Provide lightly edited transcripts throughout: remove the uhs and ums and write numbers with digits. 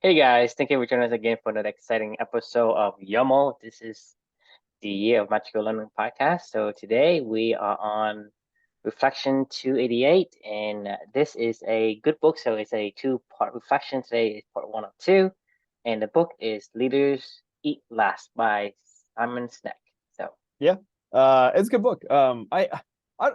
Hey guys, thank you for joining us again for another exciting episode of YOML. This is the Year of Magical Learning podcast. So today we are on Reflection 288, and this is a good book. So it's a two-part reflection. Today is part one of two, and the book is Leaders Eat Last by Simon Sinek. So Yeah, it's a good book. I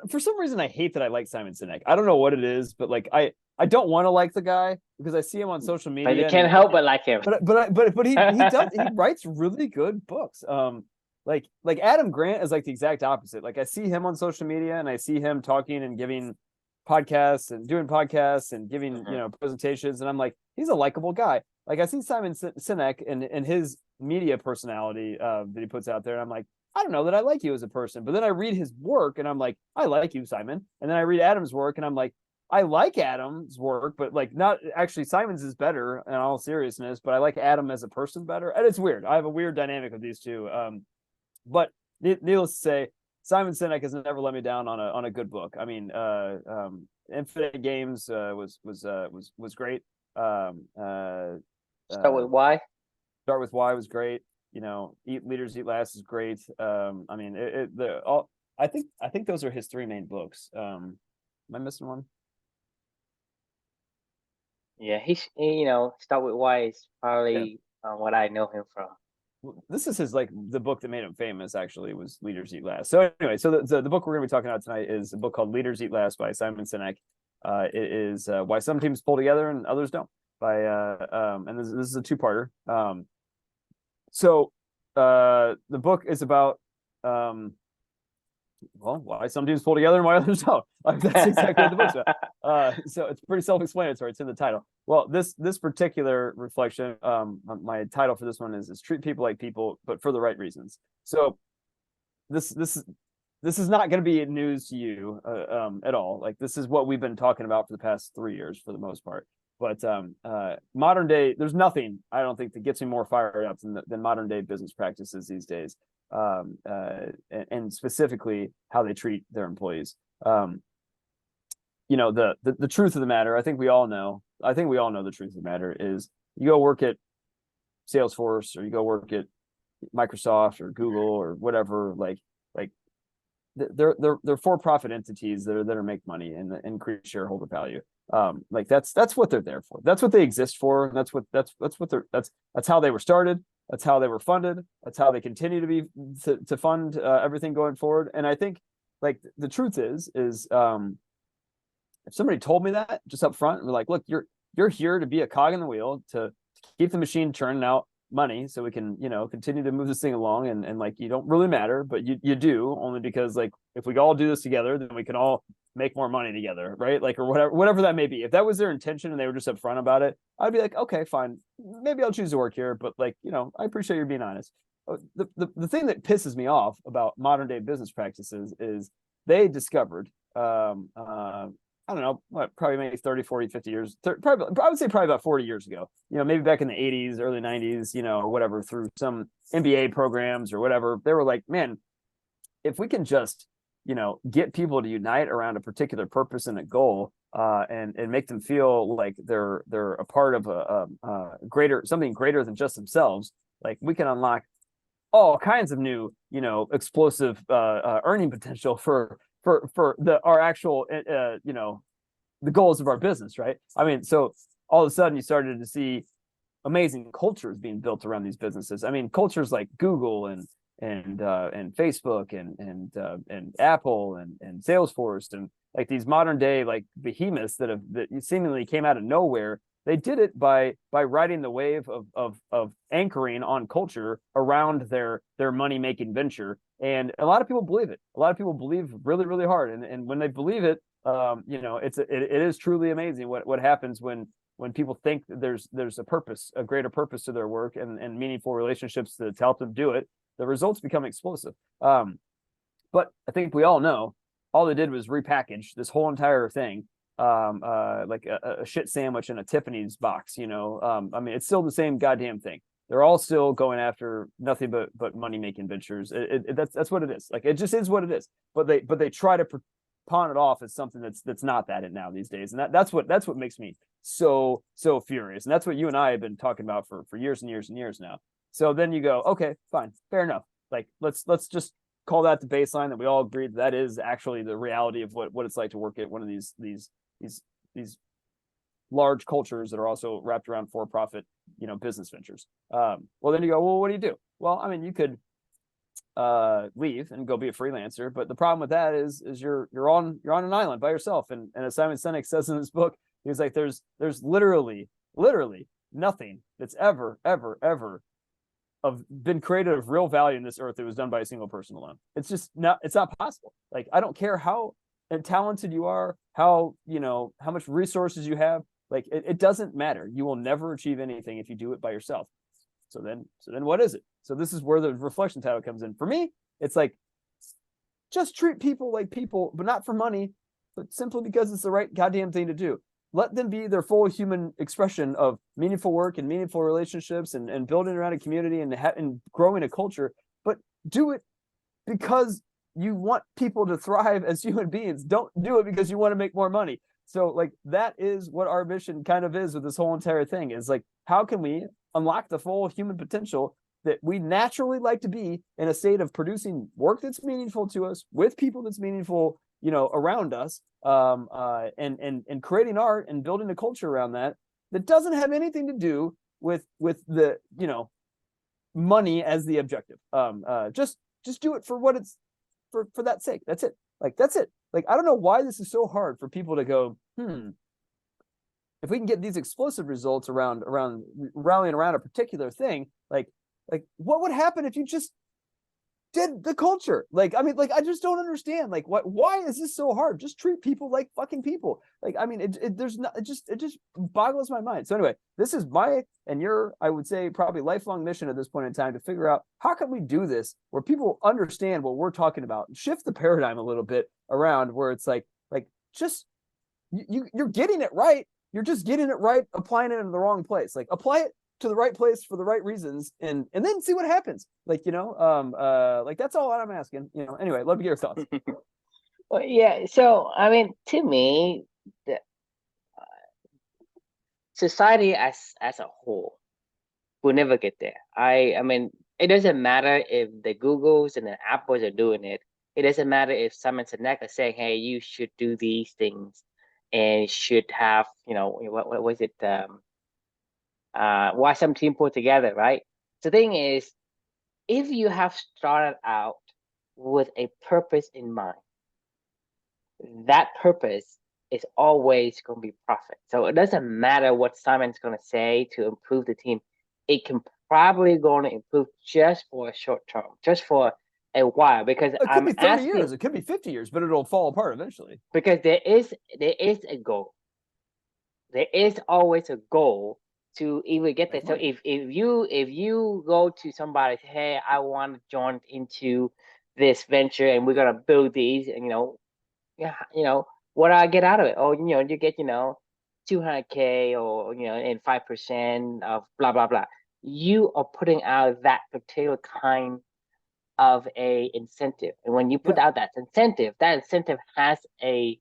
for some reason I hate that I like Simon Sinek. I don't know what it is, but like I don't want to like the guy because I see him on social but you media and can't he help but like him. but he writes really good books. Like Adam Grant is like the exact opposite. Like I see him on social media and I see him talking and giving podcasts and doing podcasts and giving presentations, and I'm like, he's a likable guy. Like I see Simon Sinek and his media personality that he puts out there, and I'm like, I don't know that I like you as a person. But then I read his work and I'm like, I like you, Simon. And then I read Adam's work and I'm like, I like Adam's work, but like not actually Simon's is better in all seriousness, but I like Adam as a person better. And it's weird. I have a weird dynamic with these two. But needless to say, Simon Sinek has never let me down on a good book. I mean, Infinite Games was great. Start Uh, with why. Start with Why was great. Eat Leaders Eat Last is great. I mean, the all. I think those are his three main books. Am I missing one? Yeah, start with why is Yeah. probably what I know him from. This is his like the book that made him famous. Actually, was Leaders Eat Last. So anyway, so the book we're going to be talking about tonight is a book called Leaders Eat Last by Simon Sinek. It is Why Some Teams Pull Together and Others Don't. And this is a two-parter. So the book is about why some teams pull together and why others don't. Like that's exactly what the book's about. So it's pretty self-explanatory. It's in the title. Well, this particular reflection, my title for this one is treat people like people, but for the right reasons. So this is not going to be news to you at all. Like this is what we've been talking about for the past 3 years for the most part. But modern day, there's nothing I don't think that gets me more fired up than modern day business practices these days, and specifically how they treat their employees. The truth of the matter, I think we all know. I think we all know the truth of the matter is you go work at Salesforce or you go work at Microsoft or Google or whatever, like they're for-profit entities that are make money and increase shareholder value. Like that's what they're there for. That's what they exist for. That's how they were started. That's how they were funded. That's how they continue to be to fund everything going forward. And I think like the truth is if somebody told me that just up front, and we're like, look, you're here to be a cog in the wheel to keep the machine churning out money so we can continue to move this thing along, and like you don't really matter, but you do, only because like if we all do this together then we can all make more money together, right? Like, or whatever that may be. If that was their intention and they were just upfront about it, I'd be like, okay, fine, maybe I'll choose to work here, but like, I appreciate you being honest. The thing that pisses me off about modern day business practices is they discovered I don't know, probably maybe 30, 40, 50 years, probably, I would say probably about 40 years ago, maybe back in the 80s, early 90s, whatever, through some MBA programs or whatever. They were like, man, if we can just, get people to unite around a particular purpose and a goal, and make them feel like they're a part of a something greater than just themselves, like we can unlock all kinds of new, explosive earning potential for our actual the goals of our business, right? I mean, so all of a sudden you started to see amazing cultures being built around these businesses. I mean, cultures like Google and Facebook and Apple and Salesforce, and like these modern day like behemoths that seemingly came out of nowhere. They did it by riding the wave of anchoring on culture around their money making venture, and a lot of people believe it. A lot of people believe really, really hard, and when they believe it, it is truly amazing what happens when people think that there's a purpose, a greater purpose to their work, and meaningful relationships to help them do it. The results become explosive. But I think we all know all they did was repackage this whole entire thing, like a shit sandwich in a Tiffany's box. I mean, it's still the same goddamn thing. They're all still going after nothing but money making ventures. That's what it is. Like, it just is what it is. But they try to pawn it off as something that's not that now these days. And that's what makes me so furious. And that's what you and I have been talking about for years and years and years now. So then you go, okay, fine, fair enough. Like let's just call that the baseline that we all agree that is actually the reality of what it's like to work at one of these large cultures that are also wrapped around for-profit, business ventures. Well, then you go, well, what do you do? Well, I mean, you could leave and go be a freelancer, but the problem with that is you're on an island by yourself. And as Simon Sinek says in his book, he's like, there's literally nothing that's ever been created of real value in this earth that was done by a single person alone. It's just not possible. Like, I don't care how talented you are, how much resources you have. Like, it doesn't matter. You will never achieve anything if you do it by yourself. So then what is it? So this is where the reflection title comes in. For me, it's like, just treat people like people, but not for money, but simply because it's the right goddamn thing to do. Let them be their full human expression of meaningful work and meaningful relationships and building around a community and growing a culture, but do it because you want people to thrive as human beings. Don't do it because you want to make more money. So like, that is what our mission kind of is with this whole entire thing, is like, how can we unlock the full human potential that we naturally like to be in a state of producing work that's meaningful to us with people that's meaningful, around us, and creating art and building a culture around that doesn't have anything to do with the, money as the objective. Just do it for what it's for that sake. That's it. Like, that's it. Like, I don't know why this is so hard for people to go, if we can get these explosive results around rallying around a particular thing, like what would happen if you just did the culture? Like, I mean, like, I just don't understand. Like, why is this so hard? Just treat people like fucking people. Like, I mean, it just boggles my mind. So anyway, this is my and your, I would say, probably lifelong mission at this point in time, to figure out how can we do this where people understand what we're talking about and shift the paradigm a little bit around, where it's like just you're getting it right. You're just getting it right, applying it in the wrong place. Like, apply it to the right place for the right reasons, and then see what happens. Like, like, that's all I'm asking. Anyway, love to get your thoughts. Well, yeah. So, I mean, to me, the society as a whole will never get there. I mean, it doesn't matter if the Googles and the Apples are doing it. It doesn't matter if Simon Sinek is saying, "Hey, you should do these things, and should have, what was it? Why some team put together, right?" The thing is, if you have started out with a purpose in mind, that purpose is always going to be profit. So it doesn't matter what Simon's going to say to improve the team. It can probably going to improve just for a short term, just for a while, because It could be 30 years, it could be 50 years, but it'll fall apart eventually. Because there is a goal. There is always a goal to even get there. So if you go to somebody, say, "Hey, I want to join into this venture, and we're gonna build these," and what do I get out of it? Oh, you get 200K, or and 5% of blah blah blah. You are putting out that particular kind of a incentive, and when you put out that incentive has a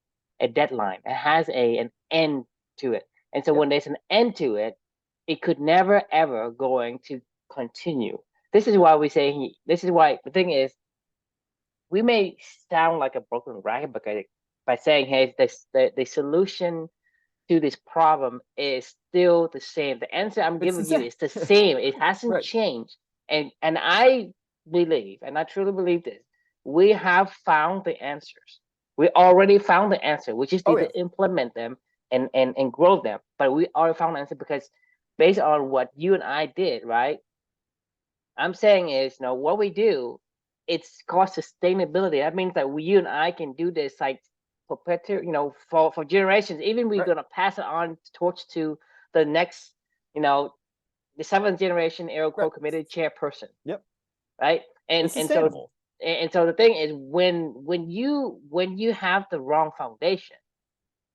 deadline. It has an end to it, and so when there's an end to it, it could never ever going to continue. This is why the thing is, we may sound like a broken record because by saying, "Hey, the solution to this problem is still the same." The answer I'm giving you is the same. It hasn't changed. And I believe, and I truly believe this, we have found the answers. We already found the answer, which is to implement them and grow them. But we already found the answer because based on what you and I did, right? I'm saying is, what we do, it's called sustainability. That means that you and I can do this like for generations. Even we're gonna pass it on torch to the next, the 7th generation AeroCode committed chairperson. Yep. Right. And so the thing is, when you have the wrong foundation,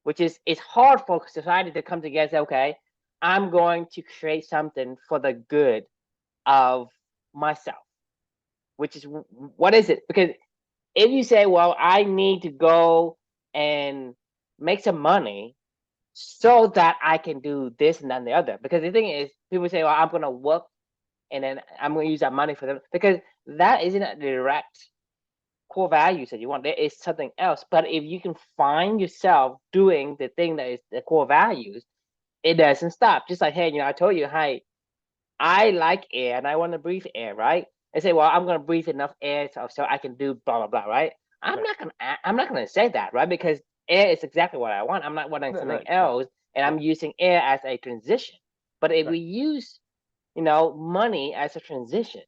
which is, it's hard for society to come together and say, "Okay, I'm going to create something for the good of myself," which is, what is it? Because if you say, "Well, I need to go and make some money so that I can do this and that and the other. Because the thing is, people say, well, I'm going to work and then I'm going to use that money for them, because that isn't a direct core values that you want. There is something else. But if you can find yourself doing the thing that is the core values, it doesn't stop. Just like, hey, I told you, hey, I like air and I want to breathe air, right? And say, well, I'm going to breathe enough air so I can do blah blah blah, right? I'm not gonna say that, right? Because air is exactly what I want. I'm not wanting something else, and I'm using air as a transition. But if we use, money as a transition,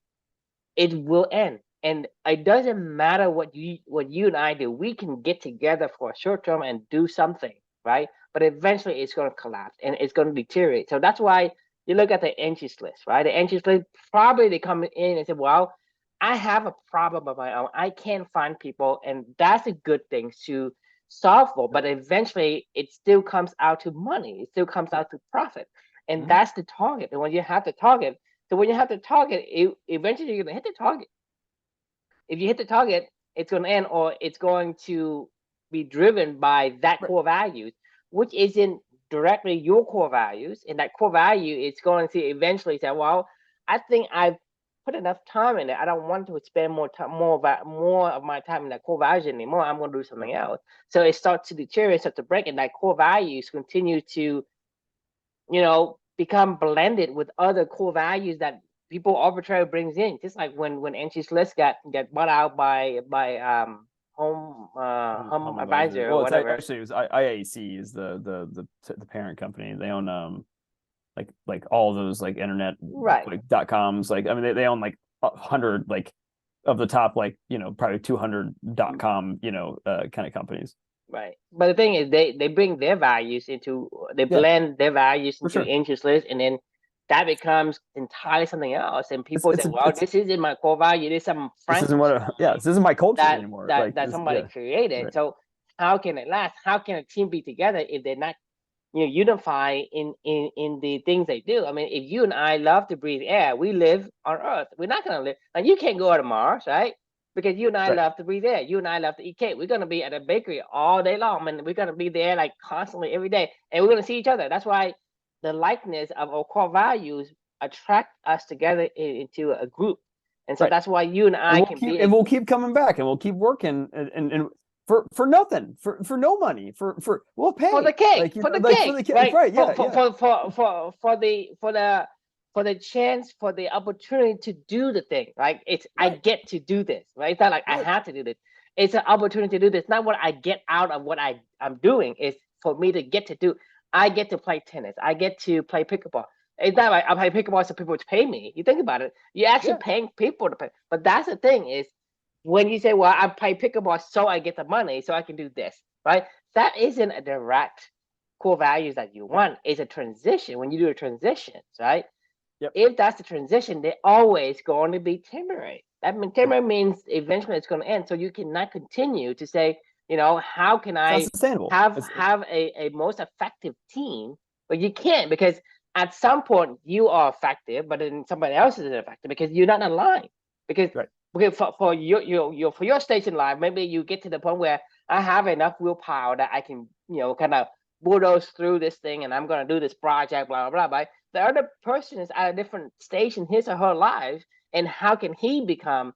it will end. And it doesn't matter what you and I do. We can get together for a short term and do something, right? But eventually it's going to collapse and it's going to deteriorate. So that's why you look at the entries list, right? The entries list, probably they come in and say, well, I have a problem of my own. I can't find people, and that's a good thing to solve for. But eventually it still comes out to money. It still comes out to profit. And that's the target. And when you have the target, eventually you're going to hit the target. If you hit the target, it's going to end, or it's going to be driven by that core values, which isn't directly your core values. And that core value is going to eventually say, well, I think I've put enough time in it. I don't want to spend more of my time in that core values anymore. I'm going to do something else. So it starts to deteriorate, starts to break, and that core values continue to, become blended with other core values that people arbitrarily brings in. Just like when Angie's List got bought out by Home Advisor or whatever. Actually, it was IAC is the parent company. They own like all those like internet like .coms. Like, I mean, they own like 100 like of the top probably 200 .com kind of companies. Right. But the thing is, they bring their values blend their values into interest list, and then that becomes entirely something else. And people say, well, this isn't my core value. This is this isn't my culture anymore. That somebody created. Right. So how can it last? How can a team be together if they're not, unify in the things they do? I mean, if you and I love to breathe air, we live on Earth. We're not going to live. And you can't go to Mars, right? Because you and I love to breathe air. You and I love to eat cake. We're going to be at a bakery all day long, and we're going to be there like constantly every day, and we're going to see each other. That's why the likeness of our core values attract us together into a group. And so that's why you and I we'll keep coming back, and we'll keep working and for nothing, for no money, for we'll pay for the cake, for the cake, right? For the chance, for the opportunity to do the thing, right? It's I get to do this, right? It's not like I have to do this. It's an opportunity to do this. Not what I get out of what I'm doing. It's for me to get to do. I get to play tennis. I get to play pickleball. It's not like I play pickleball so people pay me. You think about it. You're actually paying people to pay. But that's the thing is, when you say, well, I play pickleball so I get the money so I can do this, right? That isn't a direct core values that you want. It's a transition. When you do a transition, right? If that's the transition, they're always going to be temporary. That temporary means eventually it's going to end. So you cannot continue to say, how can I have a most effective team? But you can't, because at some point you are effective, but then somebody else is effective because you're not aligned. Because for your stage in life, maybe you get to the point where I have enough willpower that I can, kind of bulldoze through this thing, and I'm going to do this project, blah, blah, blah. But the other person is at a different stage in his or her life, and how can he become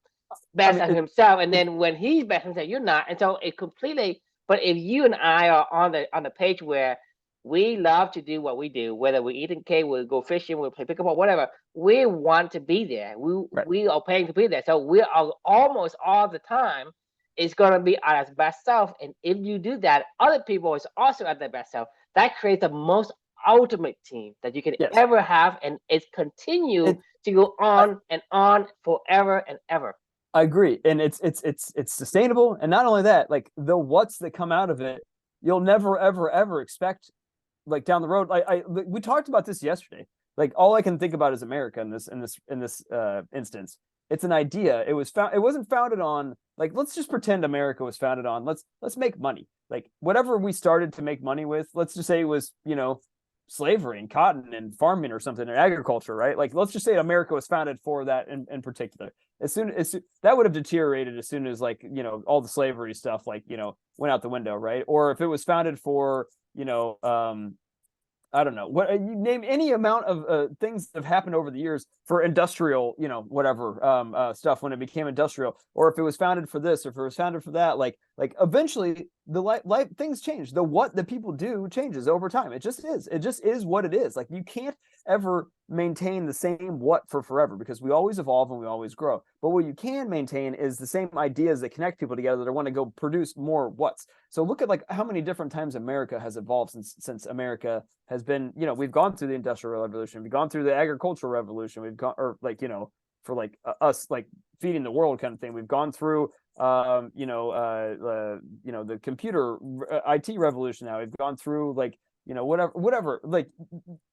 best at himself? And then when he's best at himself, you're not. And so it completely, but if you and I are on the page where we love to do what we do, whether we're eating cake, we'll go fishing, we'll play pickleball, whatever, we want to be there. We are paying to be there. So we are almost all the time is going to be at its best self. And if you do that, other people is also at their best self. That creates the most ultimate team that you can ever have, and it's continue to go on and on forever and ever. I agree, and it's sustainable, and not only that, like the what's that come out of it, you'll never ever expect, like down the road. We talked about this yesterday. Like, all I can think about is America in this instance. It's an idea. It wasn't founded on, like, let's just pretend America was founded on let's make money. Like, whatever we started to make money with, let's just say it was slavery and cotton and farming or something, or agriculture, right? Like, let's just say America was founded for that in particular. As soon as that would have deteriorated as soon as, like, all the slavery stuff, like, went out the window, right? Or if it was founded for, I don't know what, you name any amount of things that have happened over the years for industrial, whatever stuff when it became industrial, or if it was founded for this, or if it was founded for that, like eventually the life things change. What the people do changes over time. It just is what it is. Like, you can't ever maintain the same what for forever, because we always evolve and we always grow. But what you can maintain is the same ideas that connect people together, that want to go produce more what's. So look at, like, how many different times America has evolved since America has been, we've gone through the Industrial Revolution, we've gone through the Agricultural Revolution, we've gone, or, like, for, like, us, like, feeding the world kind of thing, we've gone through the computer IT revolution. Now we've gone through, like, whatever, like,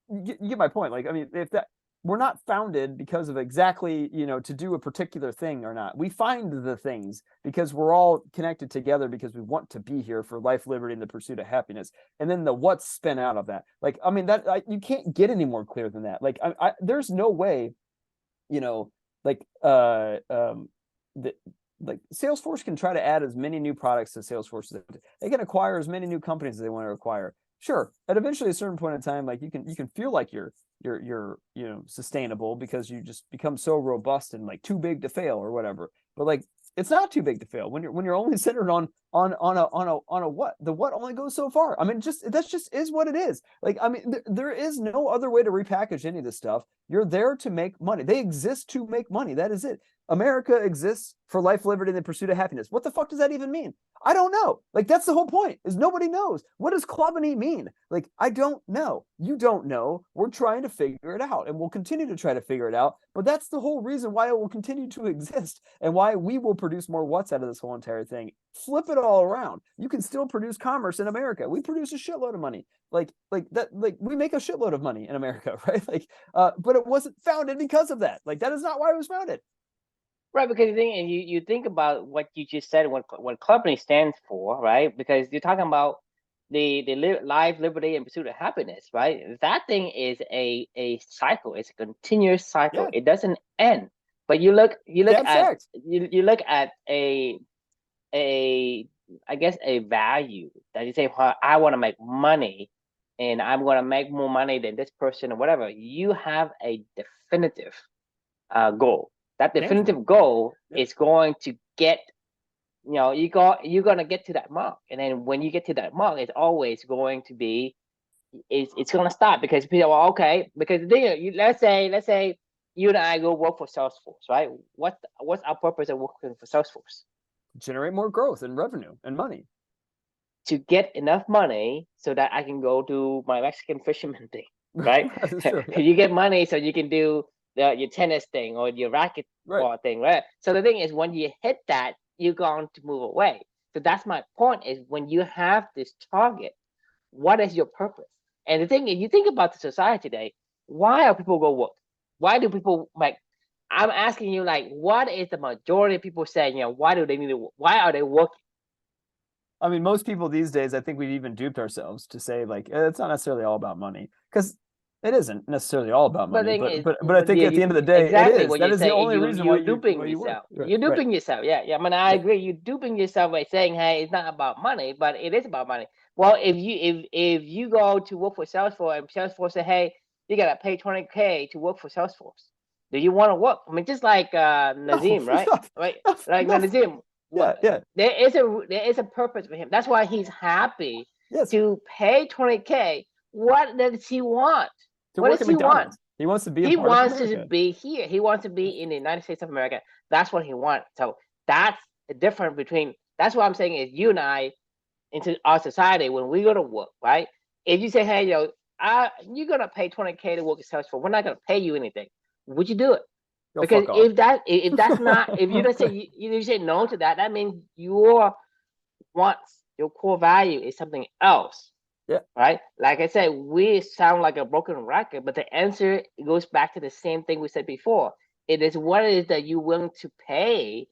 you get my point. Like, I mean, if that, we're not founded because of exactly, to do a particular thing or not. We find the things because we're all connected together, because we want to be here for life, liberty, and the pursuit of happiness. And then the what's spin out of that. Like, I mean, you can't get any more clear than that. Like, there's no way, like, like, Salesforce can try to add as many new products to Salesforce. They can acquire as many new companies as they want to acquire. Sure, at eventually a certain point in time, like, you can feel like you're sustainable, because you just become so robust and, like, too big to fail or whatever. But, like, it's not too big to fail when you're only centered on a what. The what only goes so far. I mean, that's just is what it is. Like, I mean, there is no other way to repackage any of this stuff. You're there to make money. They exist to make money. That is it. America exists for life, liberty, and the pursuit of happiness. What the fuck does that even mean? I don't know. Like, that's the whole point, is nobody knows. What does Clubany mean? Like, I don't know. You don't know. We're trying to figure it out, and we'll continue to try to figure it out. But that's the whole reason why it will continue to exist, and why we will produce more what's out of this whole entire thing. Flip it all around. You can still produce commerce in America. We produce a shitload of money. Like that, like, we make a shitload of money in America, right? Like, but it wasn't founded because of that. Like, that is not why it was founded. Right, because you think about what you just said, what company stands for, right? Because you're talking about the life, liberty, and pursuit of happiness, right? That thing is a cycle. It's a continuous cycle. Yeah. It doesn't end. But you look at a I guess a value that you say, well, I want to make money, and I'm going to make more money than this person or whatever. You have a definitive goal. That definitive goal is going to get, you're going to get to that mark. And then when you get to that mark, it's always going to be, it's going to stop, because people are, okay, because the thing, let's say you and I go work for Salesforce, right? What's our purpose of working for Salesforce? Generate more growth and revenue and money. To get enough money so that I can go do my Mexican fisherman thing, right? True, yeah. You get money so you can do your tennis thing or your racquetball thing, right? So the thing is, when you hit that, you're going to move away. So that's my point, is when you have this target, what is your purpose? And the thing is, you think about the society today, why are people go work? Why do people like, I'm asking you, like, what is the majority of people saying, why do they need to work? Why are they working? I mean, most people these days, I think we've even duped ourselves to say, like, it's not necessarily all about money, because it isn't necessarily all about money. But I think at the end of the day, exactly, it is. That is the only reason why you're duping yourself. You're duping yourself. Yeah. I mean, I agree. You're duping yourself by saying, hey, it's not about money, but it is about money. Well, if you go to work for Salesforce, and Salesforce say, hey, you gotta pay $20K to work for Salesforce, do you want to work? I mean, just like Nazim, right? Right? Like Nazim. Yeah. There is a purpose for him. That's why he's happy to pay $20K. What does he want? What does he want? He wants to be. He wants to be here. He wants to be in the United States of America. That's what he wants. So that's the difference between. That's what I'm saying is, you and I, into our society, when we go to work, right? If you say, hey, you're gonna pay $20K to work at Salesforce, we're not gonna pay you anything. Would you do it? Because if that's not, if you don't say you say no to that, that means your wants, your core value is something else. Yeah. Right. Like I said, we sound like a broken record, but the answer goes back to the same thing we said before. It is what it is that you're willing to pay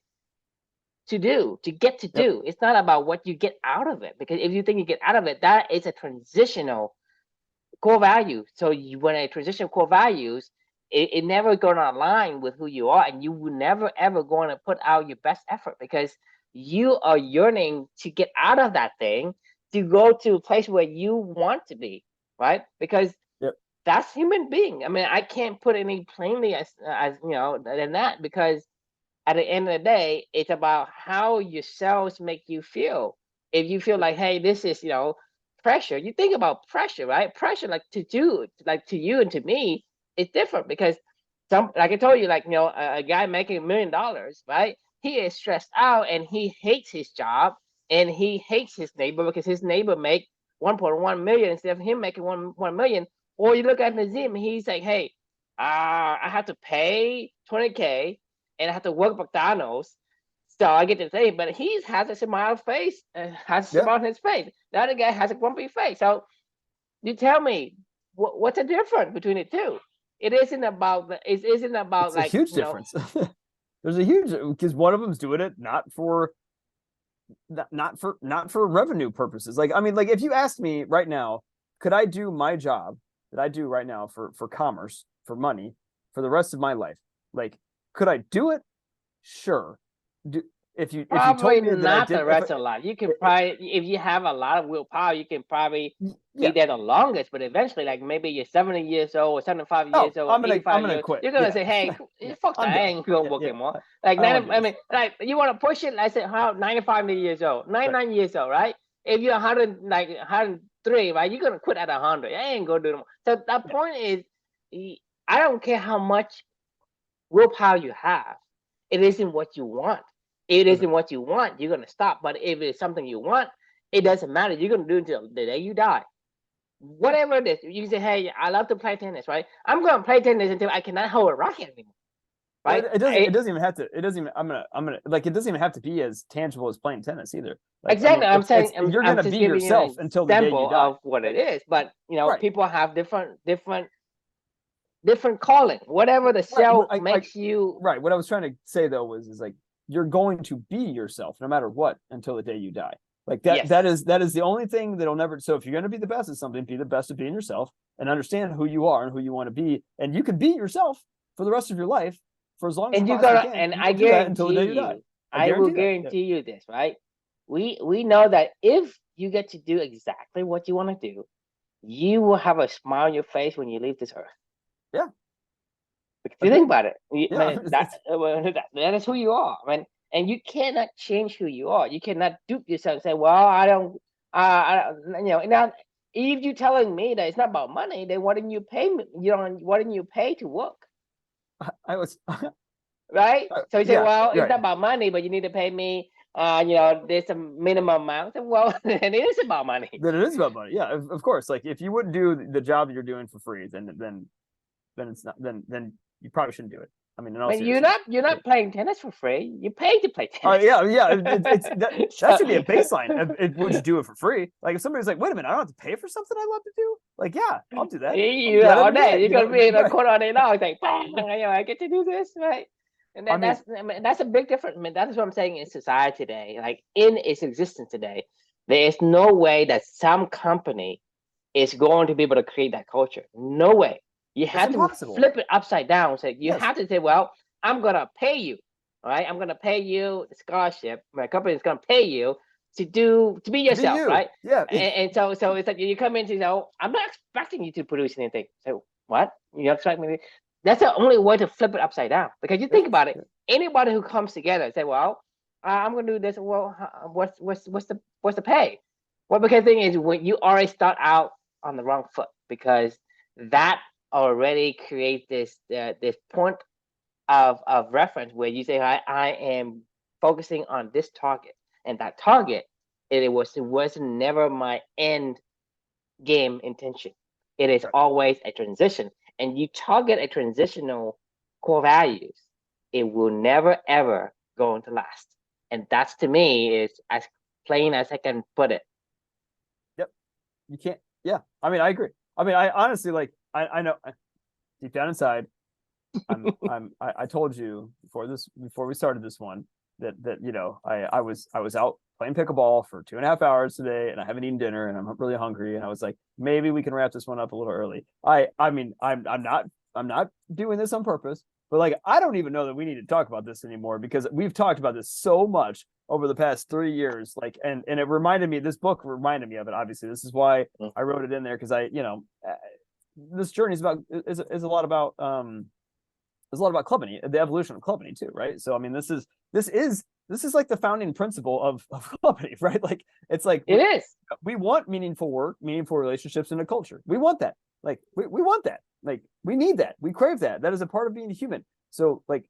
to do, to get to do. It's not about what you get out of it, because if you think you get out of it, that is a transitional core values. So when I transition core values, it never gonna align with who you are, and you will never ever going to put out your best effort because you are yearning to get out of that thing to go to a place where you want to be, right? Because Yep. that's human being. I mean, I can't put any plainly as than that, because at the end of the day, it's about how your cells make you feel. If you feel like, hey, this is, pressure, you think about pressure, right? Pressure, like to you and to me, it's different because like I told you, like, a guy making $1 million, right? He is stressed out and he hates his job and he hates his neighbor because his neighbor make 1.1 million instead of him making 1 million. Or you look at Nazim, he's like, hey, I have to pay 20K and I have to work McDonald's. So I get to say, but he has a smile face, has a Yeah. smile on his face. The other guy has a grumpy face. So you tell me, what's the difference between the two? It isn't about it isn't about It's a like huge difference. There's a huge, because one of them's doing it not for revenue purposes. Like, I mean, like if you asked me right now, could I do my job that I do right now for commerce, for money, for the rest of my life? Like, could I do it? Sure. If you probably told me that I not did, the rest of life. You can probably, if you have a lot of willpower, you can probably be yeah. there the longest. But eventually, like maybe you're 70 years old or 75 Oh, years old, or I'm 85 gonna years, quit. you're gonna Yeah. say, hey, Yeah. fuck that, I'm I done. ain't gonna Yeah. work Yeah. anymore. Like I don't want to do I this. mean, like you want to push it. I said, how 95 years old, Right. 99 years old, right? If you're 100, like 103, right, you're gonna quit at 100. I ain't gonna do it anymore. So that Yeah. point is, I don't care how much willpower you have. It isn't what you want. It Okay. isn't what you want, you're gonna stop. But if it's something you want, it doesn't matter. You're gonna do it until the day you die. Yeah. Whatever it is, you say, "Hey, I love to play tennis, right? I'm gonna play tennis until I cannot hold a racket anymore, Well, right?" it doesn't even have to. It doesn't even. I'm gonna like. It doesn't even have to be as tangible as playing tennis either. Like, I Exactly. mean, I'm saying, it's you're I'm gonna just be giving you yourself an until the day you example die. of what it Like, is. But right. people have different calling. Whatever the Right. cell makes you. Right. What I was trying to say though is like you're going to be yourself no matter what until the day you die. Like Yes. that is the only thing that'll never. So if you're going to be the best at something, be the best at being yourself and understand who you are and who you want to be, and you can be yourself for the rest of your life for as long as you And you possibly gotta, can. and You I will do that until the guarantee day you die. you, I I will guarantee that. Yeah. guarantee you this, right? We know that if you get to do exactly what you want to do, you will have a smile on your face when you leave this earth. Yeah. Because you think Agreed. about it, I Yeah. mean, that is who you are. I mean, and you cannot change who you are. You cannot dupe yourself and say, "Well, I don't." Now if you telling me that it's not about money, then why didn't you pay me? Why didn't you pay to work? I was. Right? So you say, Yeah. well, it's Right. not about money, but you need to pay me. There's a minimum amount. Well, and it is about money. Then it is about money. Yeah. Of course. Like if you wouldn't do the job that you're doing for free, then it's not. Then you probably shouldn't do it. I mean, in I all mean, you're seriousness. not you're Yeah. not playing tennis for free. You pay to play tennis. Yeah, yeah. It's that that So, should be a baseline. Would you do it for free? Like if somebody's like, "Wait a minute, I don't have to pay for something I love to do." Like, yeah, I'll do that. I'll do you that all every day. day. You're You know, gonna be in a right? corner all day long. It's like, bang, I get to do this, right? And I mean, that's a big difference. I mean, that's what I'm saying in society today, like in its existence today. There is no way that some company is going to be able to create that culture. No way. You it's have to impossible. flip it upside down. So you Yes, have to say, well, I'm gonna pay you. All right, I'm gonna pay you the scholarship. My company is gonna pay you to be to be yourself, you. right? Yeah, And so it's like you come into, I'm not expecting you to produce anything. So what? You expect me to? That's the only way to flip it upside down. Because you yeah, think about it, yeah. anybody who comes together and say, well, I'm gonna do this. Well, what's the pay? Well, because the thing is, when you already start out on the wrong foot, because that already creates this point of reference where you say, I am focusing on this target, and that target, it was never my end game intention. It is Right. always a transition, and you target a transitional core values, it will never ever going to last. And that's, to me, is as plain as I can put it. Yep. You can't. Yeah. I mean, I agree. I mean, I honestly like. I know deep down inside, I told you before we started this one that I was out playing pickleball for 2.5 hours today, and I haven't eaten dinner, and I'm really hungry. And I was like, maybe we can wrap this one up a little early. I mean, I'm not doing this on purpose, but like, I don't even know that we need to talk about this anymore, because we've talked about this so much over the past 3 years. Like, and it reminded me, this book reminded me of it. Obviously, this is why I wrote it in there, because this journey is a lot about there's a lot about clubbing, the evolution of clubbing too, right? So I mean, this is like the founding principle of clubbing, right? Like, it's like we want meaningful work, meaningful relationships in a culture. We want that. Like, we want that. Like, we need that. We crave that. That is a part of being human. So like,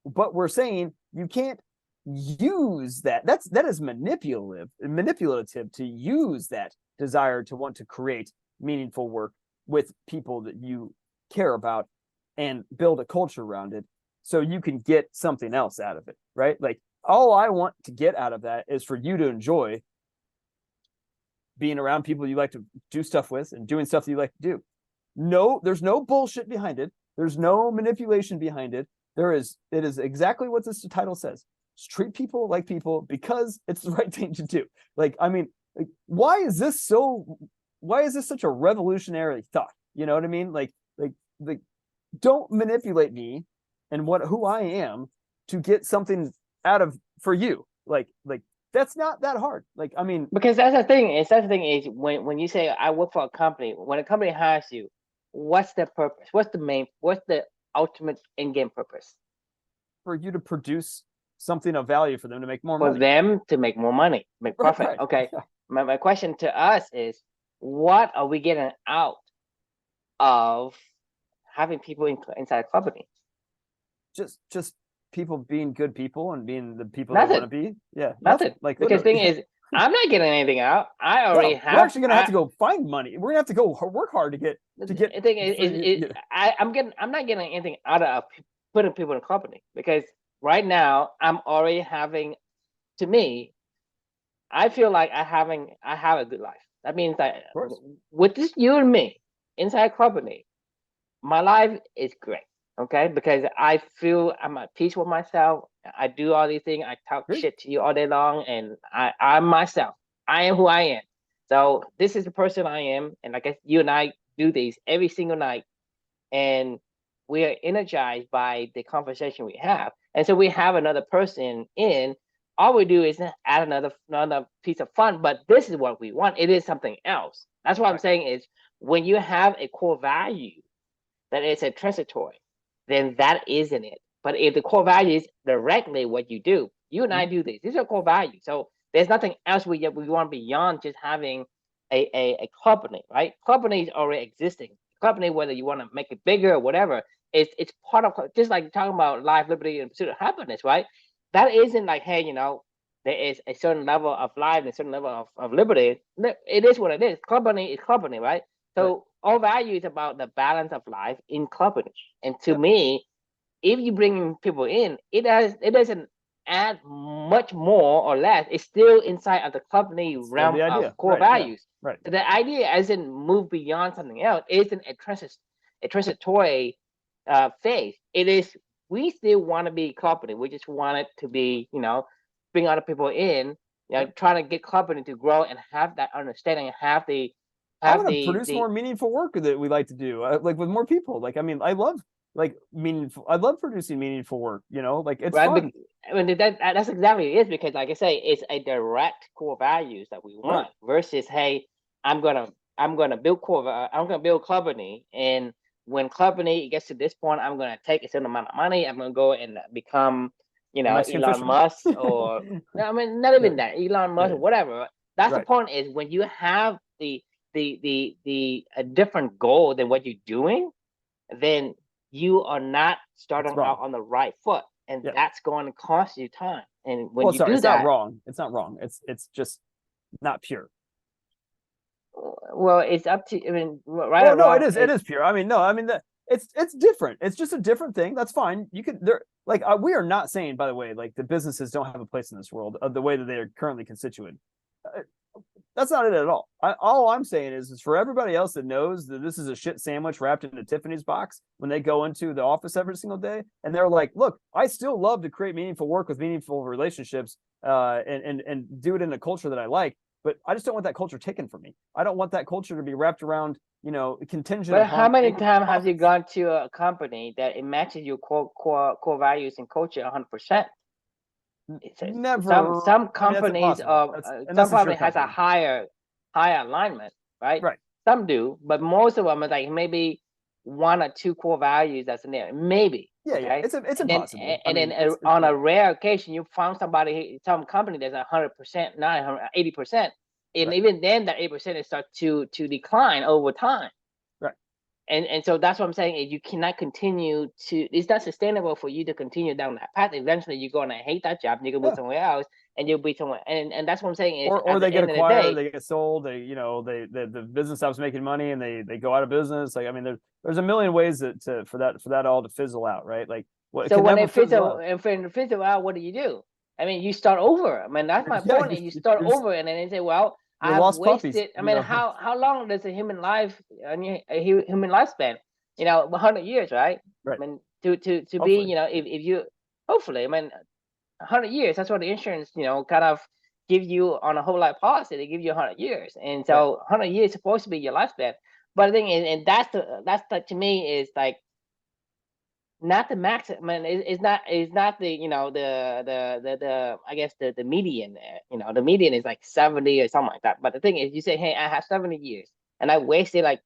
but we're saying you can't use that. That is manipulative to use that desire to want to create meaningful work with people that you care about and build a culture around it, so you can get something else out of it, right? Like, all I want to get out of that is for you to enjoy being around people you like to do stuff with and doing stuff that you like to do. No, there's no bullshit behind it. There's no manipulation behind it. It is exactly what this title says. Just treat people like people, because it's the right thing to do. Like, I mean, like, why is this such a revolutionary thought? You know what I mean? Like, don't manipulate me and who I am to get something out of for you. Like that's not that hard. Like, I mean, because that's the thing. Is when you say I work for a company, when a company hires you, what's the purpose? What's the ultimate end game purpose? For you to produce something of value for them to make more money. For them to make more money, make profit. Right. Okay. My question to us is, what are we getting out of having people inside a company? Just people being good people and being the people they want to be. Yeah, nothing. Like, because the thing is, I'm not getting anything out. I already have. We're actually gonna have to go find money. We're gonna have to go work hard to get. The thing is, I'm not getting anything out of putting people in a company, because right now I'm already having. To me, I feel like I have a good life. That means that with this you and me inside a company, my life is great. Okay, because I feel I'm at peace with myself. I do all these things. I talk shit to you all day long, and I'm myself. I am who I am. So this is the person I am, and I guess you and I do these every single night, and we are energized by the conversation we have. And so we have another person in. All we do is add another piece of fun, but this is what we want. It is something else. That's what I'm saying is, when you have a core value that is a transitory, then that isn't it. But if the core value is directly what you do, you and I do this. These are core values. So there's nothing else we want beyond just having a company, right? Company is already existing. Company, whether you want to make it bigger or whatever, it's part of, just like talking about life, liberty, and pursuit of happiness, right? That isn't like, hey, there is a certain level of life and a certain level of liberty. It is what it is. Company is company, right? So all value is about the balance of life in company. And to me, if you bring people in, it doesn't add much more or less. It's still inside of the company realm of core values. Yeah. Right. The idea isn't move beyond something else. It isn't a transitory phase. It is, we still want to be company. We just want it to be, bring other people in, trying to get company to grow and have that understanding and have the. I want to produce more meaningful work that we like to do, like with more people. Like, I mean, I love producing meaningful work. Like, it's fun. I mean, that's exactly it is, because, like I say, it's a direct core values that we want versus, hey, I'm gonna build I'm gonna build company, and when company gets to this point, I'm gonna take a certain amount of money. I'm gonna go and become, Elon Musk, or I mean, not even that, Elon Musk or whatever. That's the point, is when you have a different goal than what you're doing, then you are not starting out on the right foot, and that's going to cost you time. And when you do it's that, not wrong. It's not wrong. It's just not pure. Well, it's up to. I mean, right? Oh no, it is. It is pure. I mean, no. I mean, it's different. It's just a different thing. That's fine. You could we are not saying, by the way, like, the businesses don't have a place in this world of the way that they are currently constituted. That's not it at all. All I'm saying is for everybody else that knows that this is a shit sandwich wrapped in a Tiffany's box when they go into the office every single day, and they're like, look, I still love to create meaningful work with meaningful relationships, and do it in a culture that I like, but I just don't want that culture taken from me. I don't want that culture to be wrapped around, contingent But how upon many making times have you profits. gone to a company that it matches your core values and culture 100%? It's Never. some I mean, that's companies impossible. of That's some unless it's your company has a company, higher alignment, right? right? Some do, but most of them are like maybe one or two core values that's in there, maybe. Yeah, yeah. Okay, It's and then impossible. I and then mean, on yeah, a rare occasion you found some company that's 100%, not 80%, and right, even then that 80% is start to decline over time. right. And so that's what I'm saying is you cannot continue to, it's not sustainable for you to continue down that path. Eventually you're gonna hate that job and you're gonna move Yeah. somewhere else and you'll be somewhere, and that's what I'm saying is Or at they the get end of the acquired, day. they get sold, the business stops making money and they go out of business. Like, I mean, there's a million ways for that all to fizzle out, right? Like, what it So can when never it fizzle fizzle out. and when it fizzle out, what do? I mean, you start over. I mean, that's my Yeah, point. And you start you're over, and then they say, "Well, you're I've lost puppies, wasted." I mean, how long does a human life, a human lifespan? 100 years, right? right? I mean, to be, Hopefully, if you, hopefully, I mean, 100 years. That's what the insurance, kind of give you on a whole life policy. They give you 100 years, and right. so 100 years is supposed to be your lifespan. But the thing is, and that's to me is like not the max. I mean, it's not the the I guess the median there. The median is like 70 or something like that. But the thing is, you say, hey, I have 70 years, and I wasted like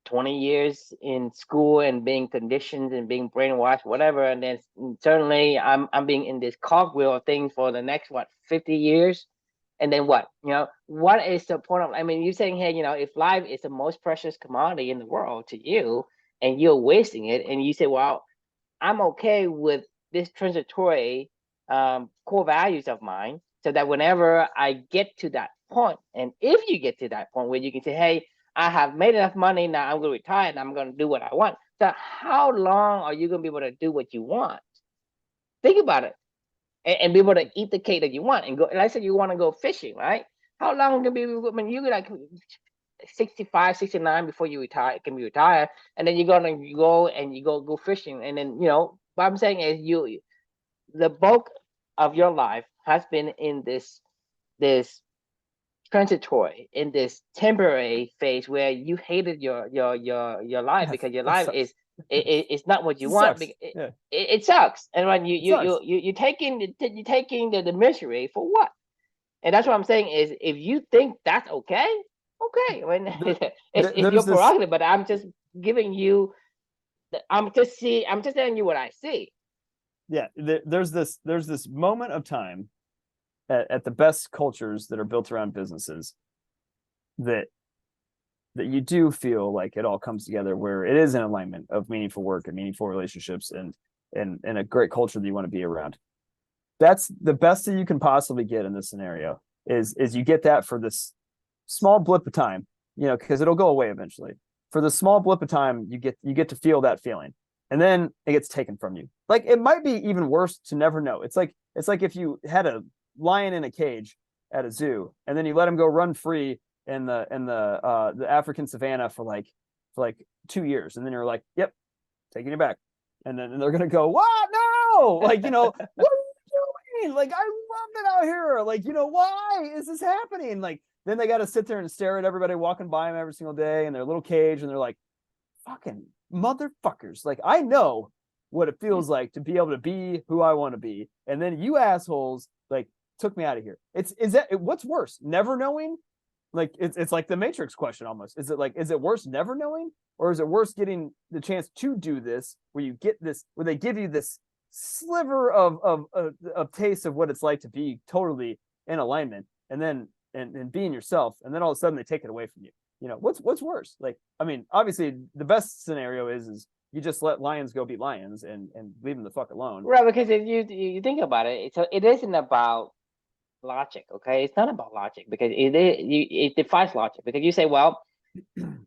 20 years in school and being conditioned and being brainwashed, whatever, and then certainly I'm being in this cogwheel thing for the next 50 years, and then what? What is the point of? I mean, you're saying, hey, if life is the most precious commodity in the world to you, and you're wasting it, and you say, well, I'm okay with this transitory core values of mine, so that whenever I get to that point, and if you get to that point where you can say, hey, I have made enough money, now I'm going to retire and I'm going to do what I want. So how long are you going to be able to do what you want? Think about it, and be able to eat the cake that you want and go. Like I said, you want to go fishing, right? How long can be? I mean, you like 65, 69 before you retire, can be retired, and then you're gonna go and you go fishing, and then what I'm saying is the bulk of your life has been in this transitory, in this temporary phase where you hated your life Yeah, because your that life sucks. is not what It you want. sucks. Yeah, It sucks, and when it sucks. you taking the misery for what? And that's what I'm saying is if you think that's okay, okay. I mean, There, it's your there's this. prerogative, but I'm just giving you. I'm just telling you what I see. Yeah, there's this moment of time at the best cultures that are built around businesses that you do feel like it all comes together where it is an alignment of meaningful work and meaningful relationships and a great culture that you want to be around. That's the best that you can possibly get in this scenario is you get that for this small blip of time, because it'll go away eventually. For the small blip of time, you get to feel that feeling, and then it gets taken from you. Like, it might be even worse to never know. It's like if you had a lion in a cage at a zoo, and then you let him go run free in the African savannah for like 2 years, and then you're like, yep, taking it back, and then they're gonna go, what? No, like, what are you doing? Like, I love it out here. Like, why is this happening? Like, then they got to sit there and stare at everybody walking by them every single day in their little cage, and they're like, fucking motherfuckers. Like, I know what it feels like to be able to be who I want to be, and then you assholes like took me out of here. Is that what's worse? Never knowing? Like, it's like the Matrix question almost. Is it worse never knowing, or is it worse getting the chance to do this where you get this, where they give you this sliver of taste of what it's like to be totally in alignment, and then and being yourself, and then all of a sudden they take it away from you. What's worse? Like, I mean, obviously the best scenario is you just let lions go be lions and leave them the fuck alone. Right, because if you think about it, it isn't about logic. Okay, it's not about logic because it defies logic, because you say, well,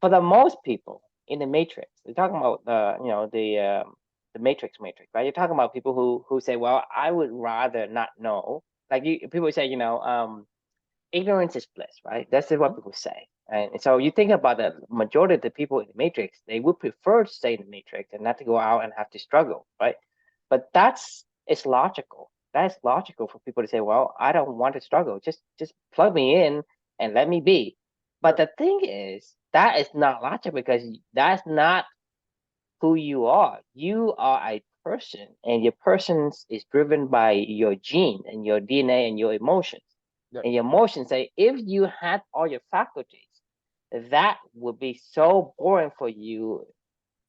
for the most people in the matrix, we're talking about the matrix, right? You're talking about people who say, well, I would rather not know. Like, people say, ignorance is bliss, right? That's what people say. And so you think about the majority of the people in the matrix, they would prefer to stay in the matrix and not to go out and have to struggle, right? But it's logical. That's logical for people to say, well, I don't want to struggle. Just plug me in and let me be. But the thing is, that is not logical because that's not who you are. You are a person, and your person is driven by your gene and your DNA and your emotions. Yep. And your emotions say, if you had all your faculties, that would be so boring for you,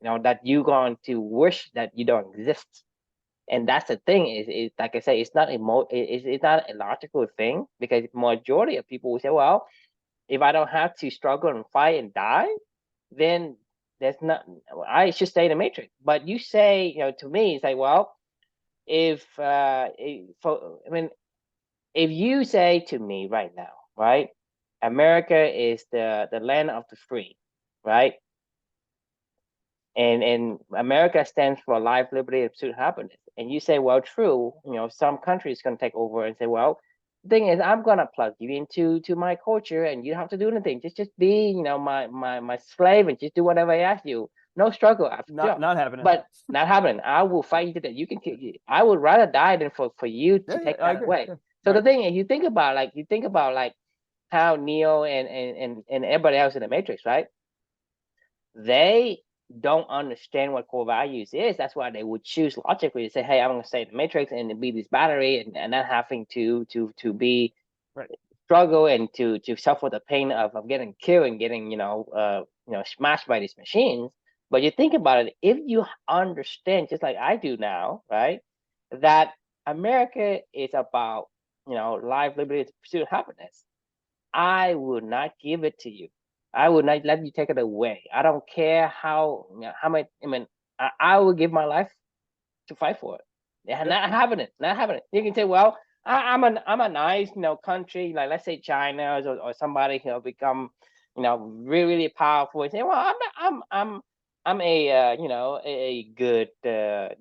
that you're going to wish that you don't exist. And that's the thing is like I say, it's not a logical thing because majority of people will say, well, if I don't have to struggle and fight and die, then there's not. I should stay in the matrix. But you say, to me, it's like, well, if you say to me right now, right, America is the land of the free, right, and America stands for life, liberty, and absolute happiness, and you say, well, true, some countries going to take over and say, well, the thing is, I'm gonna plug you into my culture, and you don't have to do anything. Just be, my slave, and just do whatever I ask you. No struggle. Not happening. But not happening. I will fight you to that. You can. I would rather die than for you to take that away. Yeah. So the thing is, you think about like how Neo and everybody else in the Matrix, right? They don't understand what core values is. That's why they would choose logically to say, "Hey, I'm going to stay in the Matrix and be this battery, and not having to be Right. struggle and to suffer the pain of getting killed and getting smashed by these machines." But you think about it, if you understand, just like I do now, right, that America is about life, liberty, and pursuit of happiness, I would not give it to you. I would not let you take it away. I don't care how much. I mean, I would give my life to fight for it. Yeah, not having it, not having it. You can say, well, I'm a nice country, like let's say China or somebody become really, really powerful and say, well, I'm a a good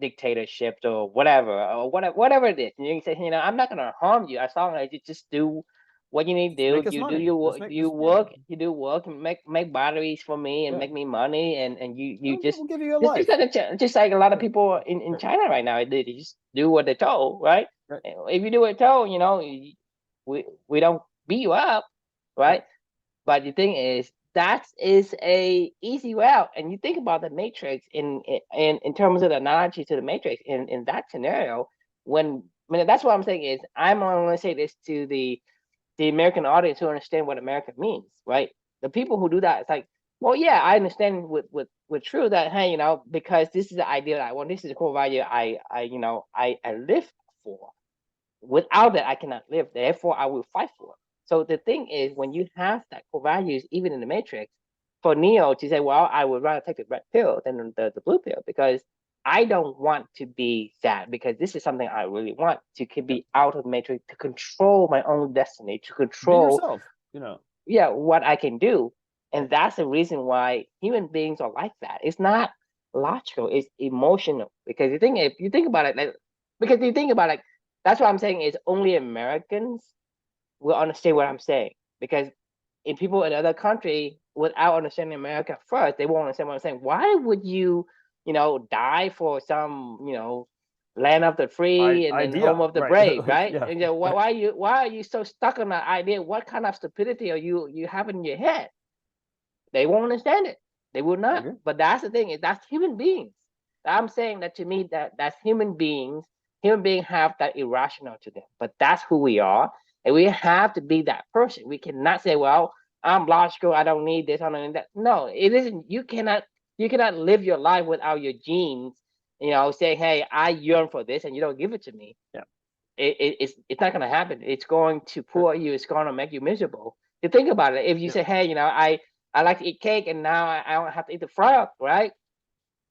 dictatorship or whatever it is. And you can say, I'm not gonna harm you as long as you just do what you need to do. Make us You do money. your work. You do work and make batteries for me and make me money. And you We'll give you a life. just like a lot of people in China right now, they just do what they're told, right? Right. If you do what they're told, we don't beat you up, right? But the thing is, that is a easy route. And you think about the Matrix in terms of the analogy to the Matrix in that scenario. That's what I'm saying is I'm only going to say this to the American audience who understand what America means, right? The people who do that, it's like, well, yeah, I understand with true that, hey, because this is the idea that I want, this is the core value I live for. Without that, I cannot live. Therefore, I will fight for it. So the thing is, when you have that core values, even in the Matrix, for Neo to say, well, I would rather take the red pill than the blue pill because I don't want to be that, because this is something I really want to be out of the Matrix, to control my own destiny, to control be yourself, what I can do. And that's the reason why human beings are like that. It's not logical, it's emotional. Because if you think about it, that's what I'm saying is only Americans will understand what I'm saying. Because if people in other country without understanding America first, they won't understand what I'm saying. Why would you, die for some, land of the free and then home of the brave, right? Yeah. And why are you so stuck on that idea? What kind of stupidity are you have in your head? They won't understand it. They will not. But that's the thing, is that's human beings. I'm saying that to me, that's human beings. Human beings have that irrational to them, but that's who we are, and we have to be that person. We cannot say, "Well, I'm logical. I don't need this. I don't need that." No, it isn't. You cannot live your life without your genes. Saying, "Hey, I yearn for this," and you don't give it to me. Yeah. It's not going to happen. It's going to poor you. It's going to make you miserable. You think about it. If you say, "Hey, I like to eat cake, and now I don't have to eat the frog," right?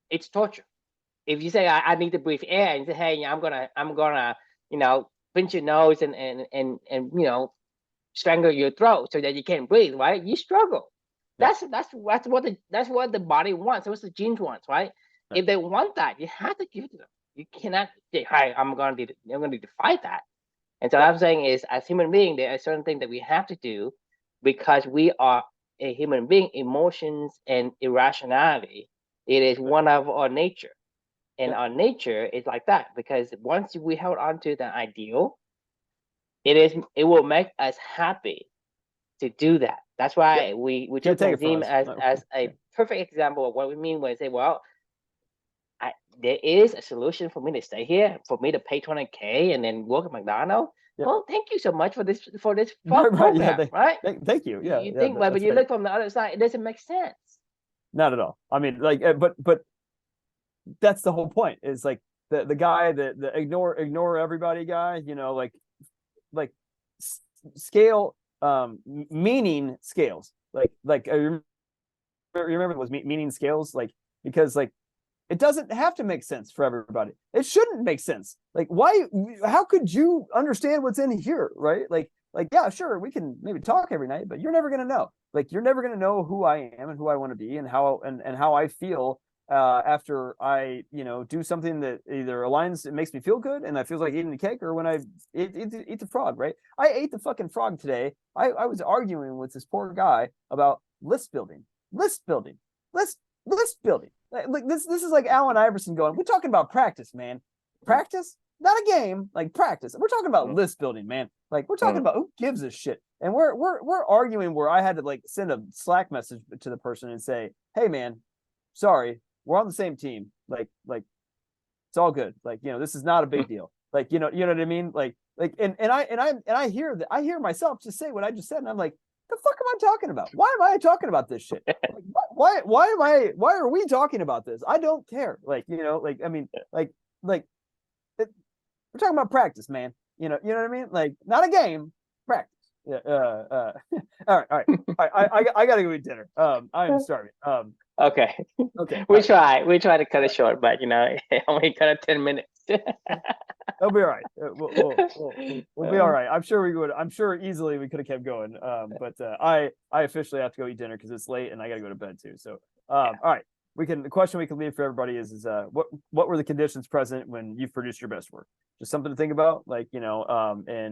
It's torture. If you say, I need to breathe air, and say, "Hey, I'm gonna pinch your nose and strangle your throat so that you can't breathe," right? You struggle. Yeah. That's what the body wants. That's what the genes wants, right? If they want that, you have to give it to them. You cannot say, "Hi, I'm gonna need to fight that." And so I'm saying is, as human being, there are certain things that we have to do because we are a human being. Emotions and irrationality, it is one of our nature, and our nature is like that because once we held on to the ideal, it will make us happy to do that. That's why we took Can't take it from Nazim us. as a perfect example of what we mean when we say, well, there is a solution for me to stay here, for me to pay 200K and then work at McDonald's. Yep. Well, thank you so much for this Right, program, yeah, right? thank you. Yeah, You yeah, think, but that's you right. look from the other side, it doesn't make sense. Not at all. I mean, like, but that's the whole point. Is like the guy, the ignore everybody guy. You know, like scale, meaning scales. Like I remember it was meaning scales. Like because like it doesn't have to make sense for everybody. It shouldn't make sense. Like why? How could you understand what's in here, right? Like yeah, sure, we can maybe talk every night, but you're never gonna know. Like you're never gonna know who I am and who I want to be and how I feel after I do something that either aligns, it makes me feel good and I feel like eating the cake, or when I eat the frog, right? I ate the fucking frog today. I was arguing with this poor guy about list building, list building, list building. Like this is like Allen Iverson going, we're talking about practice, man. Practice, not a game, like practice. We're talking about list building, man. Like we're talking about who gives a shit. And we're arguing where I had to like send a Slack message to the person and say, hey man, sorry, we're on the same team. Like it's all good. Like, this is not a big deal. Like, you know what I mean? Like and I hear that, I hear myself just say what I just said, and I'm like, the fuck am I talking about? Why am I talking about this shit? Like, why are we talking about this? I don't care. Like, like, I mean, like we're talking about practice, man. You know what I mean? Like, not a game, practice. Yeah. All right. I gotta go eat dinner. I'm starving. Okay. Okay. We try to cut it short, but only cut it 10 minutes. That'll be all right. We'll be all right. I'm sure we would. I'm sure easily we could have kept going. But I officially have to go eat dinner because it's late and I got to go to bed too. So, all right. The question we can leave for everybody is what were the conditions present when you've produced your best work? Just something to think about, like, and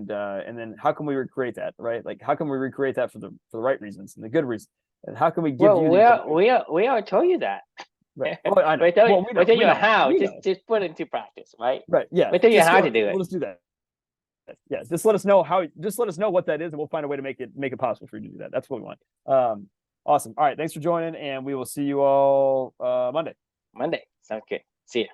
then how can we recreate that, right? Like, how can we recreate that for the right reasons and the good reasons? And how can we give you we already told you that. Right. Oh, I know. We tell you how. Just put it into practice, right? Right. Yeah. We tell you how to do it. We'll just do that. Yeah. Just let us know how. Just let us know what that is, and we'll find a way to make it possible for you to do that. That's what we want. Awesome. All right. Thanks for joining, and we will see you all Monday. Sounds good. See ya.